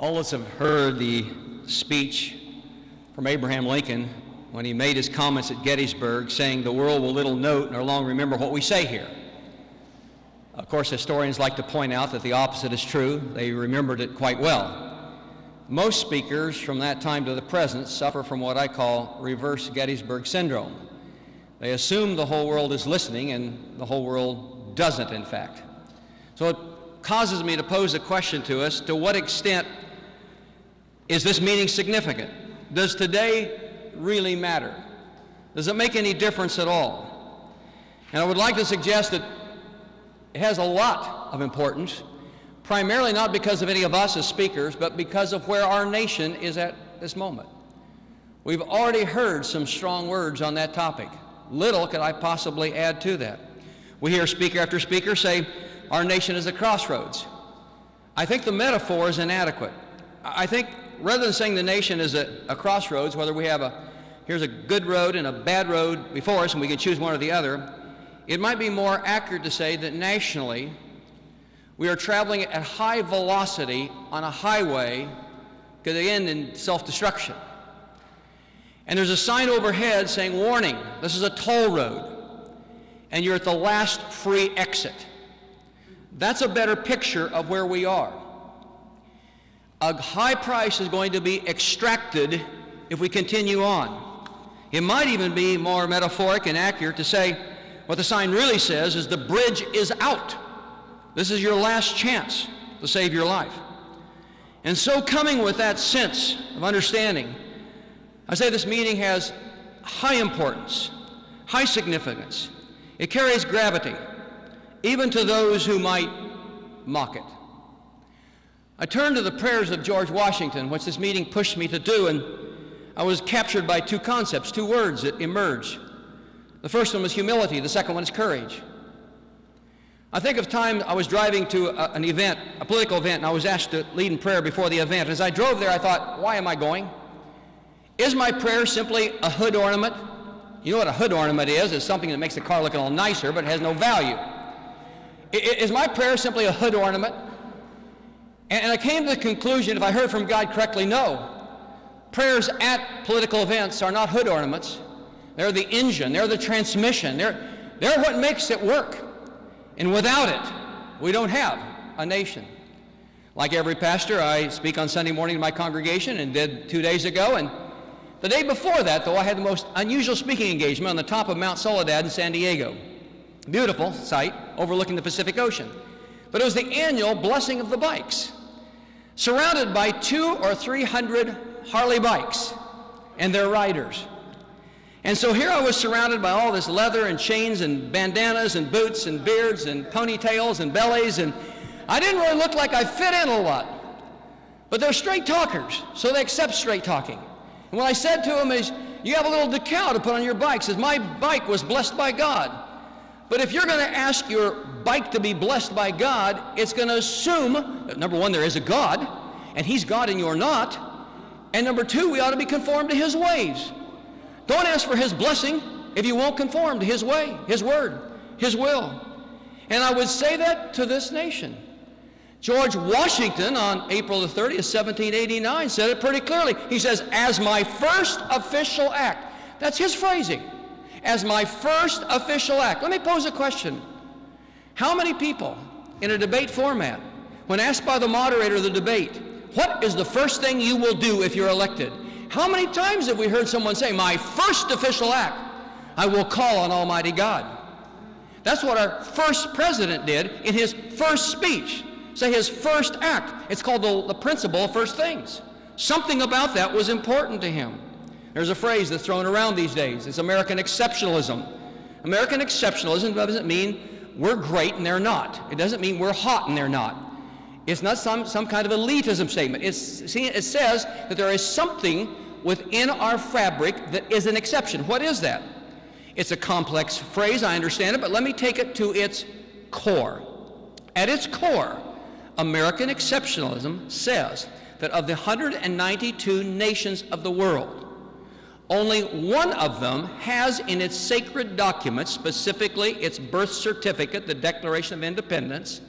All of us have heard the speech from Abraham Lincoln when he made his comments at Gettysburg saying, "The world will little note nor long remember what we say here." Of course, historians like to point out that the opposite is true. They remembered it quite well. Most speakers from that time to the present suffer from what I call reverse Gettysburg syndrome. They assume the whole world is listening, and the whole world doesn't, in fact. So it causes me to pose a question to us: to what extent is this meeting significant? Does today really matter? Does it make any difference at all? And I would like to suggest that it has a lot of importance, primarily not because of any of us as speakers, but because of where our nation is at this moment. We've already heard some strong words on that topic. Little could I possibly add to that. We hear speaker after speaker say our nation is a crossroads. I think the metaphor is inadequate. I think rather than saying the nation is a crossroads, whether we have here's a good road and a bad road before us and we can choose one or the other, it might be more accurate to say that nationally we are traveling at high velocity on a highway could end in self-destruction. And there's a sign overhead saying, "Warning, this is a toll road, and you're at the last free exit." That's a better picture of where we are. A high price is going to be extracted if we continue on. It might even be more metaphoric and accurate to say what the sign really says is the bridge is out. This is your last chance to save your life. And so, coming with that sense of understanding, I say this meeting has high importance, high significance. It carries gravity, even to those who might mock it. I turned to the prayers of George Washington, which this meeting pushed me to do, and I was captured by two concepts, two words that emerged. The first one was humility, the second one is courage. I think of time I was driving to an event, a political event, and I was asked to lead in prayer before the event. As I drove there, I thought, why am I going? Is my prayer simply a hood ornament? You know what a hood ornament is? It's something that makes the car look a little nicer, but it has no value. Is my prayer simply a hood ornament? And I came to the conclusion, if I heard from God correctly, no. Prayers at political events are not hood ornaments. They're the engine, they're the transmission, they're what makes it work. And without it, we don't have a nation. Like every pastor, I speak on Sunday morning to my congregation and did 2 days ago. And the day before that, though, I had the most unusual speaking engagement on the top of Mount Soledad in San Diego. Beautiful site overlooking the Pacific Ocean. But it was the annual Blessing of the Bikes, surrounded by 200 or 300 Harley bikes and their riders. And so here I was surrounded by all this leather and chains and bandanas and boots and beards and ponytails and bellies, and I didn't really look like I fit in a lot. But they're straight talkers, so they accept straight talking. And what I said to them is, you have a little decal to put on your bike. It says, my bike was blessed by God. But if you're going to ask your bike to be blessed by God, it's going to assume that, number one, there is a God, and He's God and you're not. And number two, we ought to be conformed to His ways. Don't ask for His blessing if you won't conform to His way, His word, His will. And I would say that to this nation. George Washington, on April the 30th, 1789, said it pretty clearly. He says, as my first official act. That's his phrasing. As my first official act. Let me pose a question. How many people in a debate format, when asked by the moderator of the debate, what is the first thing you will do if you're elected? How many times have we heard someone say, my first official act, I will call on Almighty God? That's what our first president did in his first speech. Say his first act. It's called the principle of first things. Something about that was important to him. There's a phrase that's thrown around these days. It's American exceptionalism. American exceptionalism doesn't mean we're great and they're not. It doesn't mean we're hot and they're not. It's not some kind of elitism statement. It says that there is something within our fabric that is an exception. What is that? It's a complex phrase, I understand it, but let me take it to its core. At its core, American exceptionalism says that of the 192 nations of the world, only one of them has in its sacred documents, specifically its birth certificate, the Declaration of Independence,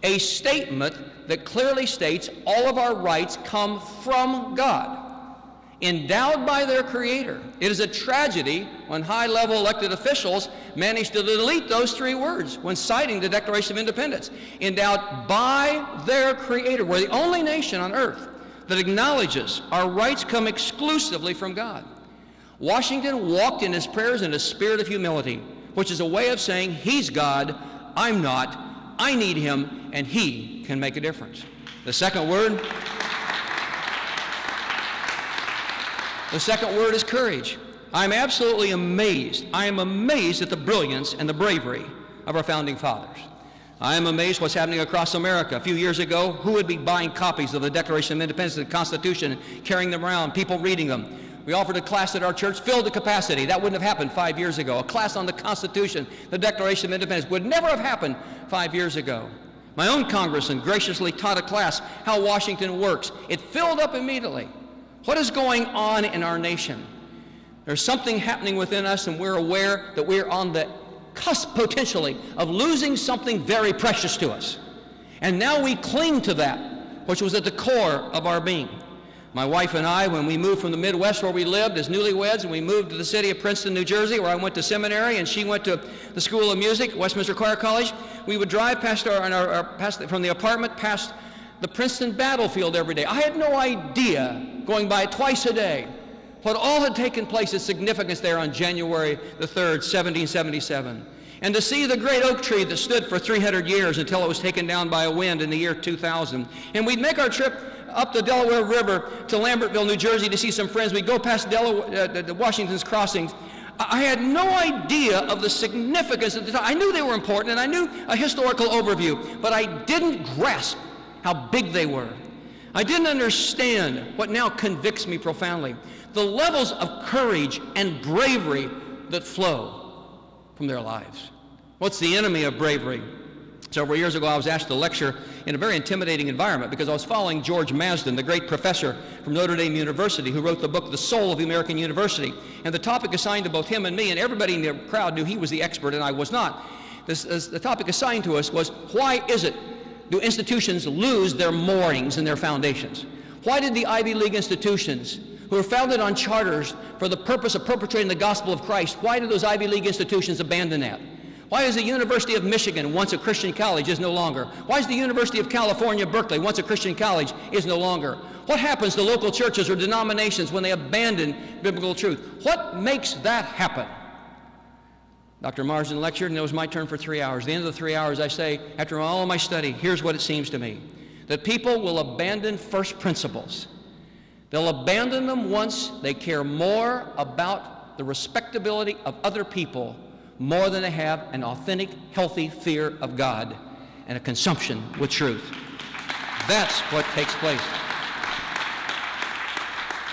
a statement that clearly states all of our rights come from God, endowed by their Creator. It is a tragedy when high-level elected officials manage to delete those three words when citing the Declaration of Independence. Endowed by their Creator. We're the only nation on earth that acknowledges our rights come exclusively from God. Washington walked in his prayers in a spirit of humility, which is a way of saying, he's God, I'm not, I need him, and he can make a difference. The second word is courage. I'm absolutely amazed. I am amazed at the brilliance and the bravery of our founding fathers. I am amazed what's happening across America. A few years ago, who would be buying copies of the Declaration of Independence and the Constitution and carrying them around, people reading them? We offered a class at our church, filled to capacity. That wouldn't have happened 5 years ago. A class on the Constitution, the Declaration of Independence, would never have happened 5 years ago. My own congressman graciously taught a class how Washington works. It filled up immediately. What is going on in our nation? There's something happening within us, and we're aware that we're on the cusp, potentially, of losing something very precious to us. And now we cling to that, which was at the core of our being. My wife and I, when we moved from the Midwest where we lived as newlyweds, and we moved to the city of Princeton, New Jersey, where I went to seminary, and she went to the School of Music, Westminster Choir College, we would drive past from the apartment past the Princeton battlefield every day. I had no idea, going by it twice a day, what all had taken place, its significance there on January the 3rd, 1777. And to see the great oak tree that stood for 300 years until it was taken down by a wind in the year 2000. And we'd make our trip up the Delaware River to Lambertville, New Jersey to see some friends. We'd go past Washington's crossings. I had no idea of the significance at the time. I knew they were important, and I knew a historical overview, but I didn't grasp how big they were. I didn't understand what now convicts me profoundly, the levels of courage and bravery that flow from their lives. What's the enemy of bravery? Several years ago, I was asked to lecture in a very intimidating environment because I was following George Marsden, the great professor from Notre Dame University, who wrote the book, The Soul of the American University. And the topic assigned to both him and me, and everybody in the crowd knew he was the expert and I was not. The topic assigned to us was, why is it do institutions lose their moorings and their foundations? Why did the Ivy League institutions, who were founded on charters for the purpose of perpetrating the gospel of Christ, why did those Ivy League institutions abandon that? Why is the University of Michigan, once a Christian college, is no longer? Why is the University of California, Berkeley, once a Christian college, is no longer? What happens to local churches or denominations when they abandon biblical truth? What makes that happen? Dr. Marsden lectured, and it was my turn for 3 hours. At the end of the 3 hours, I say, after all of my study, here's what it seems to me. That people will abandon first principles. They'll abandon them once they care more about the respectability of other people more than they have an authentic, healthy fear of God and a consumption with truth. That's what takes place.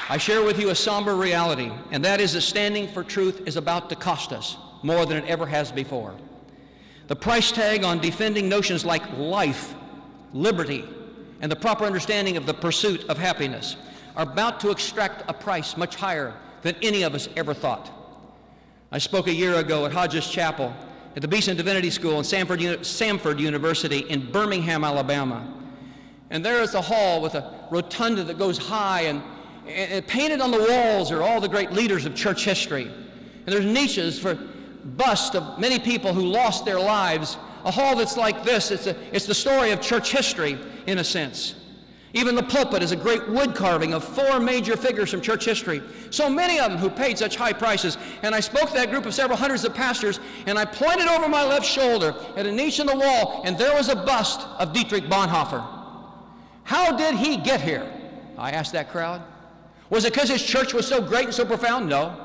I share with you a somber reality, and that is that standing for truth is about to cost us more than it ever has before. The price tag on defending notions like life, liberty, and the proper understanding of the pursuit of happiness are about to extract a price much higher than any of us ever thought. I spoke a year ago at Hodges Chapel, at the Beeson Divinity School, and Samford University in Birmingham, Alabama. And there is a hall with a rotunda that goes high, and painted on the walls are all the great leaders of church history. And there's niches for busts of many people who lost their lives. A hall that's like this, it's the story of church history, in a sense. Even the pulpit is a great wood carving of 4 major figures from church history. So many of them who paid such high prices. And I spoke to that group of several hundreds of pastors, and I pointed over my left shoulder at a niche in the wall, and there was a bust of Dietrich Bonhoeffer. How did he get here? I asked that crowd. Was it because his church was so great and so profound? No.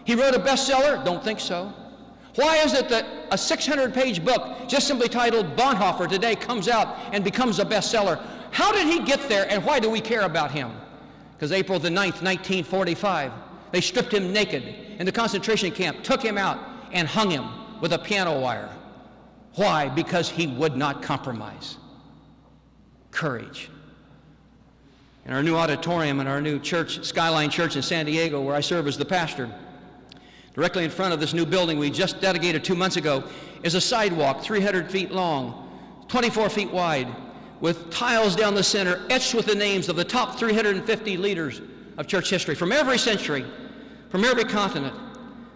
He wrote a bestseller? Don't think so. Why is it that a 600-page book just simply titled Bonhoeffer today comes out and becomes a bestseller? How did he get there, and why do we care about him? Because April the 9th, 1945, they stripped him naked in the concentration camp, took him out, and hung him with a piano wire. Why? Because he would not compromise. Courage. In our new auditorium in our new church, Skyline Church in San Diego, where I serve as the pastor, directly in front of this new building we just dedicated 2 months ago, is a sidewalk 300 feet long, 24 feet wide, with tiles down the center, etched with the names of the top 350 leaders of church history from every century, from every continent.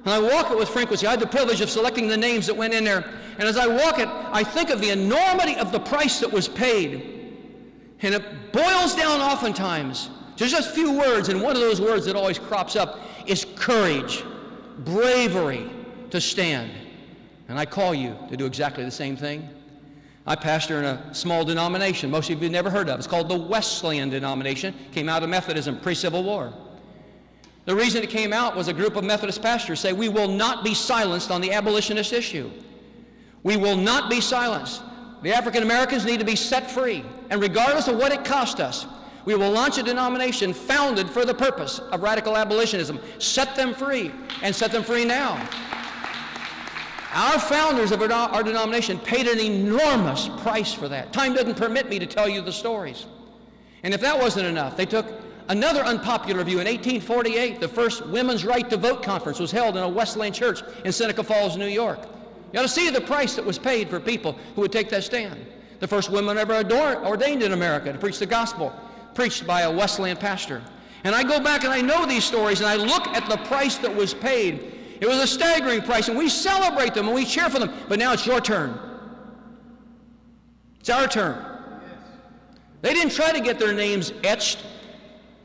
And I walk it with frequency. I had the privilege of selecting the names that went in there. And as I walk it, I think of the enormity of the price that was paid. And it boils down oftentimes to just a few words, and one of those words that always crops up is courage, bravery to stand. And I call you to do exactly the same thing. I pastor in a small denomination most of you have never heard of. It's called the Wesleyan denomination. Came out of Methodism pre-Civil War. The reason it came out was a group of Methodist pastors say, we will not be silenced on the abolitionist issue. We will not be silenced. The African Americans need to be set free. And regardless of what it cost us, we will launch a denomination founded for the purpose of radical abolitionism. Set them free, and set them free now. Our founders of our denomination paid an enormous price for that. Time doesn't permit me to tell you the stories. And if that wasn't enough, they took another unpopular view. In 1848, the first Women's Right to Vote conference was held in a Wesleyan church in Seneca Falls, New York. You ought to see the price that was paid for people who would take that stand. The first women ever ordained in America to preach the gospel, preached by a Wesleyan pastor. And I go back and I know these stories, and I look at the price that was paid. It was a staggering price, and we celebrate them and we cheer for them. But now it's your turn. It's our turn. They didn't try to get their names etched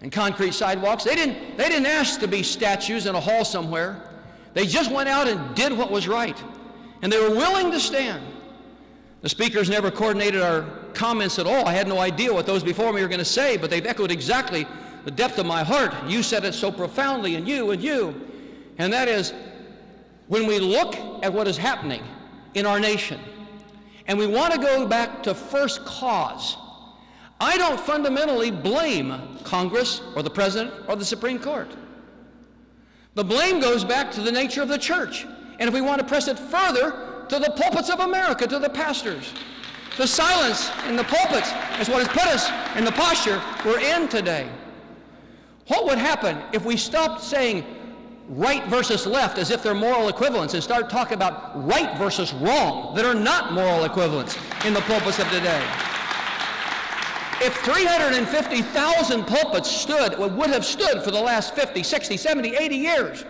in concrete sidewalks. They didn't ask to be statues in a hall somewhere. They just went out and did what was right. And they were willing to stand. The speakers never coordinated our comments at all. I had no idea what those before me were going to say, but they've echoed exactly the depth of my heart. You said it so profoundly, and you, and you. And that is, when we look at what is happening in our nation, and we want to go back to first cause, I don't fundamentally blame Congress or the President or the Supreme Court. The blame goes back to the nature of the church. And if we want to press it further, to the pulpits of America, to the pastors. The silence in the pulpits is what has put us in the posture we're in today. What would happen if we stopped saying right versus left as if they're moral equivalents and start talking about right versus wrong that are not moral equivalents in the pulpits of today? If 350,000 pulpits would have stood for the last 50, 60, 70, 80 years,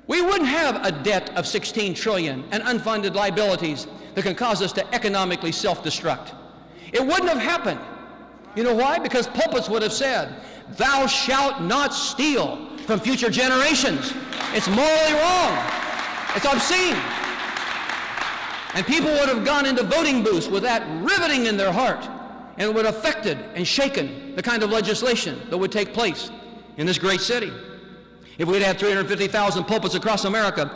we wouldn't have a debt of $16 trillion and unfunded liabilities that can cause us to economically self-destruct. It wouldn't have happened. You know why? Because pulpits would have said, "Thou shalt not steal from future generations. It's morally wrong. It's obscene." And people would have gone into voting booths with that riveting in their heart, and it would have affected and shaken the kind of legislation that would take place in this great city. If we'd had 350,000 pulpits across America,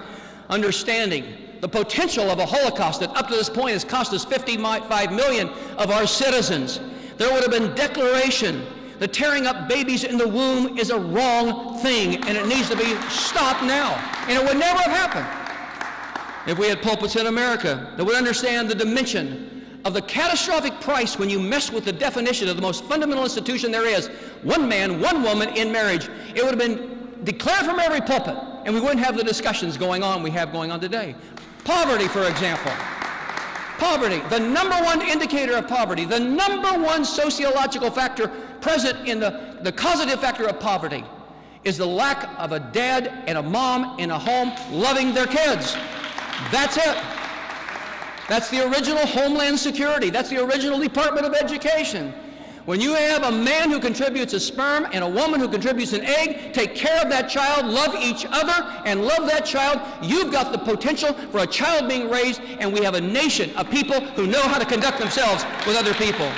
understanding the potential of a Holocaust that up to this point has cost us 55 million of our citizens, there would have been declaration that tearing up babies in the womb is a wrong thing and it needs to be stopped now. And it would never have happened if we had pulpits in America that would understand the dimension of the catastrophic price when you mess with the definition of the most fundamental institution there is, one man, one woman in marriage. It would have been declared from every pulpit, and we wouldn't have the discussions going on we have going on today. Poverty, for example. Poverty, the number one indicator of poverty, the number one sociological factor present in the causative factor of poverty is the lack of a dad and a mom in a home loving their kids. That's it. That's the original Homeland Security. That's the original Department of Education. When you have a man who contributes a sperm and a woman who contributes an egg, take care of that child, love each other, and love that child, you've got the potential for a child being raised, and we have a nation of people who know how to conduct themselves with other people.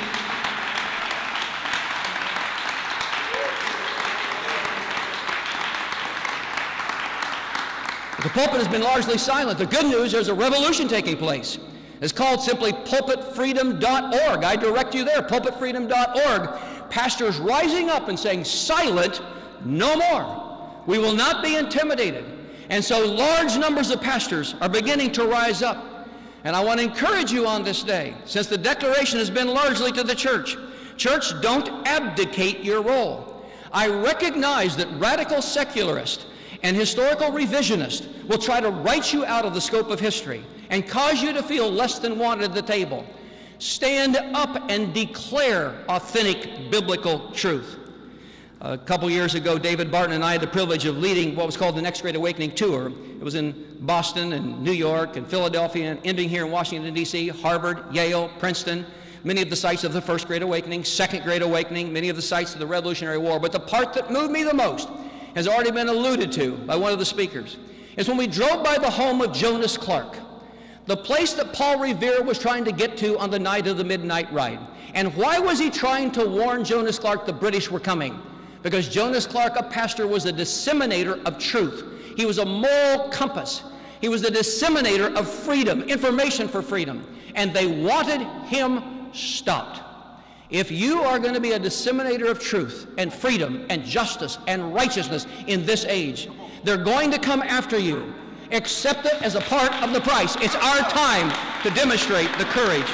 The pulpit has been largely silent. The good news, there's a revolution taking place. It's called simply pulpitfreedom.org. I direct you there, pulpitfreedom.org. Pastors rising up and saying, silent, no more. We will not be intimidated. And so large numbers of pastors are beginning to rise up. And I want to encourage you on this day, since the declaration has been largely to the church, church, don't abdicate your role. I recognize that radical secularists and historical revisionists will try to write you out of the scope of history and cause you to feel less than wanted at the table. stand up and declare authentic biblical truth. A couple years ago, David Barton and I had the privilege of leading what was called the Next Great Awakening Tour. It was in Boston and New York and Philadelphia and ending here in Washington, D.C., Harvard, Yale, Princeton, many of the sites of the First Great Awakening, Second Great Awakening, many of the sites of the Revolutionary War. But the part that moved me the most has already been alluded to by one of the speakers, is when we drove by the home of Jonas Clark, the place that Paul Revere was trying to get to on the night of the midnight ride. And why was he trying to warn Jonas Clark the British were coming? Because Jonas Clark, a pastor, was a disseminator of truth. He was a moral compass. He was the disseminator of freedom, information for freedom. And they wanted him stopped. If you are going to be a disseminator of truth and freedom and justice and righteousness in this age, they're going to come after you. Accept it as a part of the price. It's our time to demonstrate the courage.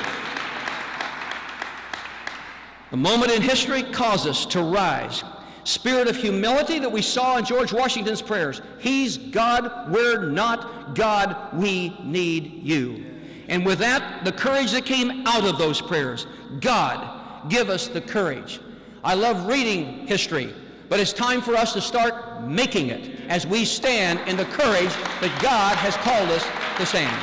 The moment in history calls us to rise. Spirit of humility that we saw in George Washington's prayers. He's God, we're not God, we need you. And with that, the courage that came out of those prayers. God, give us the courage. I love reading history, but it's time for us to start making it as we stand in the courage that God has called us to stand.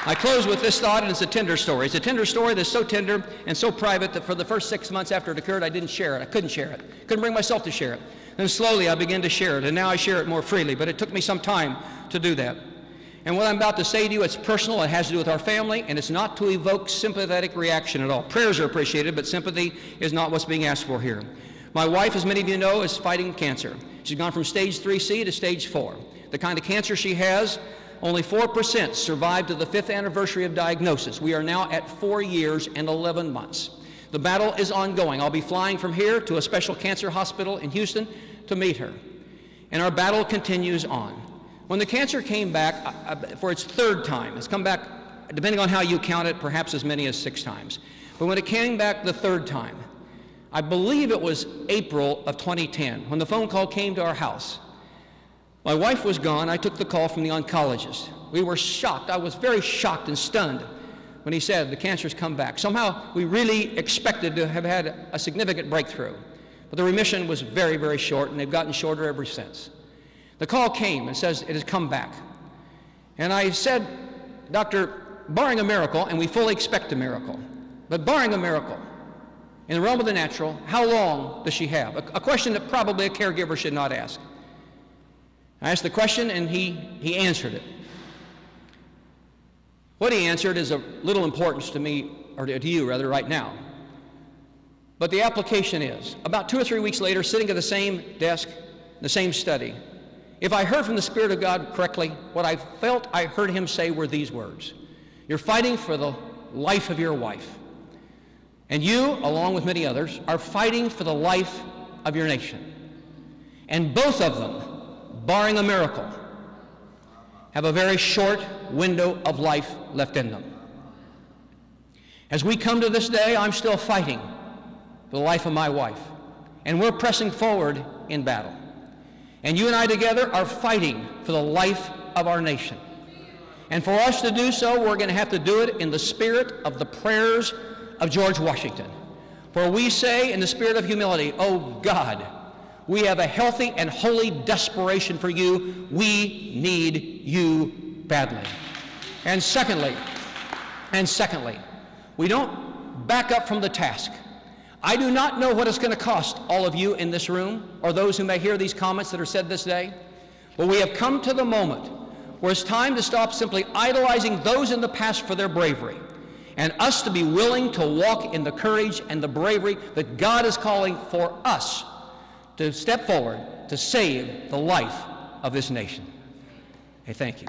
I close with this thought, and it's a tender story. It's a tender story that's so tender and so private that for the first 6 months after it occurred, I didn't share it. I couldn't share it. Couldn't bring myself to share it. Then slowly I began to share it, and now I share it more freely, but it took me some time to do that. And what I'm about to say to you, it's personal, it has to do with our family, and it's not to evoke sympathetic reaction at all. Prayers are appreciated, but sympathy is not what's being asked for here. My wife, as many of you know, is fighting cancer. She's gone from stage 3C to stage 4. The kind of cancer she has, only 4% survived to the 5th anniversary of diagnosis. We are now at 4 years and 11 months. The battle is ongoing. I'll be flying from here to a special cancer hospital in Houston to meet her. And our battle continues on. When the cancer came back for its 3rd time, it's come back, depending on how you count it, perhaps as many as 6 times. But when it came back the 3rd time, I believe it was April of 2010, when the phone call came to our house. My wife was gone. I took the call from the oncologist. We were shocked. I was very shocked and stunned when he said the cancer's come back. Somehow we really expected to have had a significant breakthrough. But the remission was very, very short, and they've gotten shorter ever since. The call came and says it has come back. And I said, Doctor, barring a miracle, and we fully expect a miracle, but barring a miracle, in the realm of the natural, how long does she have? A question that probably a caregiver should not ask. I asked the question, and he answered it. What he answered is of little importance to me, or to you rather, right now. But the application is, about 2 or 3 weeks later, sitting at the same desk, the same study, if I heard from the Spirit of God correctly, what I felt I heard him say were these words: you're fighting for the life of your wife. And you, along with many others, are fighting for the life of your nation. And both of them, barring a miracle, have a very short window of life left in them. As we come to this day, I'm still fighting for the life of my wife. And we're pressing forward in battle. And you and I together are fighting for the life of our nation. And for us to do so, we're going to have to do it in the spirit of the prayers of George Washington, where we say in the spirit of humility, oh God, we have a healthy and holy desperation for you. We need you badly. And secondly, we don't back up from the task. I do not know what it's going to cost all of you in this room, or those who may hear these comments that are said this day, but we have come to the moment where it's time to stop simply idolizing those in the past for their bravery, and us to be willing to walk in the courage and the bravery that God is calling for us to step forward to save the life of this nation. Hey, thank you.